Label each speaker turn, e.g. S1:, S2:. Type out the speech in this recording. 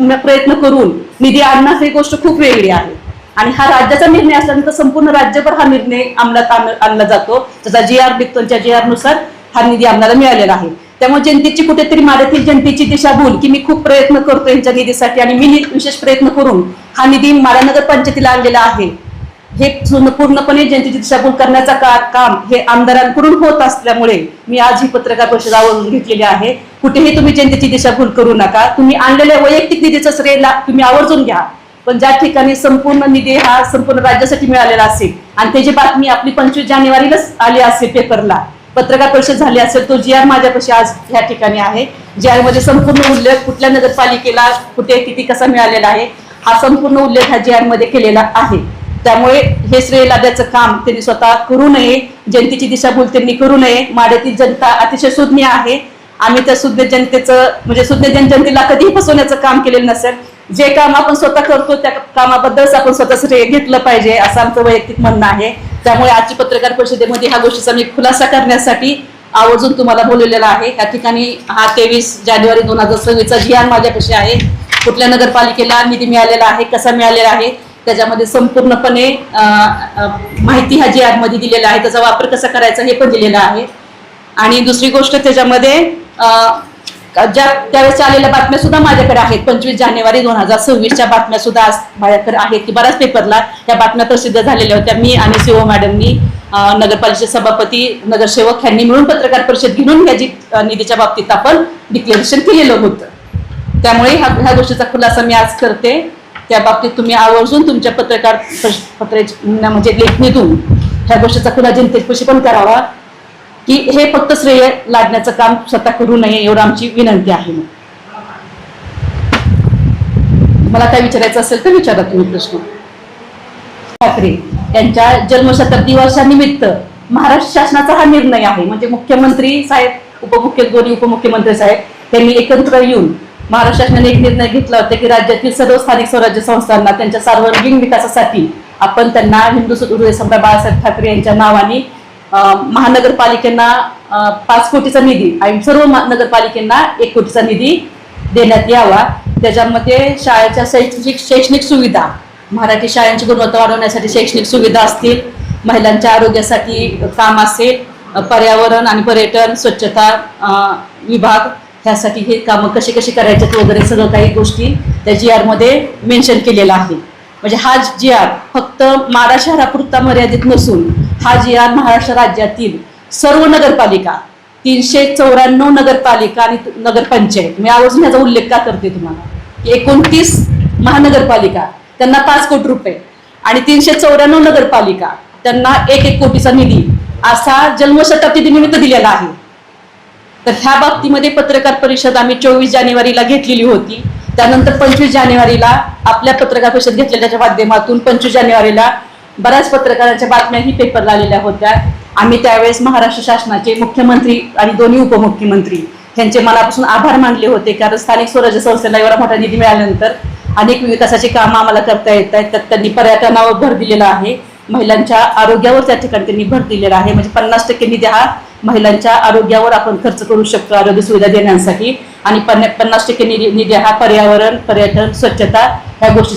S1: प्रयत्न करून निधी आणणं ही गोष्ट खूप वेगळी आहे आणि हा राज्याचा निर्णय असल्यानंतर संपूर्ण राज्यभर हा निर्णय अंमलात आणला जातो. त्याचा GR निघतो, त्या GR नुसार हा निधी आम्हाला मिळालेला आहे. त्यामुळे जनतेची कुठेतरी माड्यातील जनतेची दिशाभूल की मी खूप प्रयत्न करतो यांच्या निधीसाठी आणि मी विशेष प्रयत्न करून हा निधी माढा नगर पंचायतीला आणलेला आहे, हे पूर्णपणे जनतेची दिशाभूल करण्याचा काम हे आमदारांकडून होत असल्यामुळे मी आज ही पत्रकार परिषद आवर्जून घेतलेली आहे. कुठेही तुम्ही जनतेची दिशाभूल करू नका. तुम्ही आणलेल्या वैयक्तिक निधीचं श्रेय तुम्ही आवर्जून घ्या, पण ज्या ठिकाणी संपूर्ण निधी हा संपूर्ण राज्यासाठी मिळालेला असेल आणि त्याची बातमी आपली 25 जानेवारीलाच आली असेल, पेपरला पत्रकार परिषद झाली असेल, तो GR माझ्यापाशी आज ह्या ठिकाणी आहे. GR मध्ये संपूर्ण उल्लेख कुठल्या नगरपालिकेला कुठे किती कसा मिळालेला आहे हा संपूर्ण उल्लेख हा GR मध्ये केलेला आहे. त्यामुळे हे श्रेय लादण्याचं काम त्यांनी स्वतः करू नये, जनतेची दिशाभूल त्यांनी करू नये. माढ्यातील जनता अतिशय सुज्ञ आहे. आम्ही त्या सुज्ञ जनतेचं म्हणजे सुज्ञ जनतेला कधीही फसवण्याचं काम केलेलं नसेल. जे काम आपण स्वतः करतो त्या कामाबद्दलच आपण स्वतः श्रेय घेतलं पाहिजे असं आमचं वैयक्तिक म्हणणं आहे. त्यामुळे आजची पत्रकार परिषदेमध्ये ह्या गोष्टीचा मी खुलासा करण्यासाठी आवर्जून तुम्हाला बोलवलेला आहे. या ठिकाणी हा 23 जानेवारी 2026चा GR माझ्यापाशी आहे. कुठल्या नगरपालिकेला निधी मिळालेला आहे, कसा मिळालेला आहे, त्याच्यामध्ये संपूर्णपणे माहिती ह्या GR मध्ये दिलेला आहे. त्याचा वापर कसा करायचा हे पण दिलेलं आहे. आणि दुसरी गोष्ट त्याच्यामध्ये त्यावेळेस आलेल्या बातम्या सुद्धा माझ्याकडे आहेत. 25 जानेवारी 2026च्या बातम्या सुद्धा माझ्याकडे आहेत की बऱ्याच पेपरला त्या बातम्या प्रसिद्ध झालेल्या होत्या. मी आणि CO मॅडमनी नगरपालिकेचे सभापती नगरसेवक यांनी मिळून पत्रकार परिषद घेऊन ह्या निधीच्या बाबतीत आपण डिक्लेरेशन केलेलं होतं. त्यामुळे ह्या गोष्टीचा खुलासा मी आज करते. त्या बाबतीत तुम्ही आवर्जून तुमच्या पत्रकार म्हणजे लेखणीतून ह्या गोष्टीचा खुलासा जनतेपाशी पण करावा की हे फक्त श्रेय लादण्याचं काम स्वतः करू नये, एवढं आमची विनंती आहे. मला काय विचारायचं असेल तर विचारा तुम्ही प्रश्न. ठाकरे यांच्या जन्मशताब्दी वर्षानिमित्त महाराष्ट्र शासनाचा हा निर्णय आहे. म्हणजे मुख्यमंत्री साहेब, दोन्ही उपमुख्यमंत्री साहेब यांनी एकत्र येऊन महाराष्ट्र शासनाने एक निर्णय घेतला होता की राज्यातील सर्व स्थानिक स्वराज्य संस्थांना त्यांच्या सार्वजनिक विकासासाठी आपण त्यांना हिंदू हृदय सम्राट बाळासाहेब ठाकरे यांच्या नावाने महानगरपालिकेना 5 कोटीचा निधी आणि सर्व नगरपालिकेना 1 कोटीचा निधी देण्यात यावा. त्याच्यामध्ये शाळेच्या शैक्षणिक सुविधा, मराठी शाळांची गुणवत्ता वाढवण्यासाठी शैक्षणिक सुविधा असतील, महिलांच्या आरोग्यासाठी काम असेल, पर्यावरण आणि पर्यटन, स्वच्छता विभाग ह्यासाठी हे कामं कशी करायचे वगैरे सगळं काही गोष्टी त्या GR मध्ये मेन्शन केलेला आहे. म्हणजे हा GR फक्त माढा शहरापुरता मर्यादित नसून हा GR महाराष्ट्र राज्यातील सर्व नगरपालिका 394 नगरपालिका आणि नगरपंचायत, मी आवर्जून ह्याचा उल्लेख का करते तुम्हाला की 29 महानगरपालिका त्यांना 5 कोटी रुपये आणि 394 नगरपालिका त्यांना 1 कोटीचा निधी असा जन्मशताब्दी निमित्त दिलेला आहे. तर ह्या बाबतीमध्ये पत्रकार परिषद आम्ही 24 जानेवारीला घेतलेली होती. त्यानंतर 25 जानेवारीला आपल्या पत्रकार परिषद घेतलेल्या माध्यमातून 25 जानेवारीला बऱ्याच पत्रकारांच्या बातम्याही पेपरला आलेल्या होत्या. आम्ही त्यावेळेस महाराष्ट्र शासनाचे मुख्यमंत्री आणि दोन्ही उपमुख्यमंत्री यांचे मनापासून आभार मानले होते. कारण स्थानिक स्वराज्य संस्थेला एवढा मोठा निधी मिळाल्यानंतर अनेक विकासाची कामं आम्हाला करता येत आहेत. त्यात त्यांनी पर्यटनावर भर दिलेला आहे, महिलांच्या आरोग्यावर त्या ठिकाणी त्यांनी भर दिलेला आहे. म्हणजे 50% निधी हा महिलांच्या आरोग्यावर आपण खर्च करू शकतो आरोग्य सुविधा देण्यासाठी आणि 50% निधी हा पर्यावरण, पर्यटन, स्वच्छता ह्या गोष्टी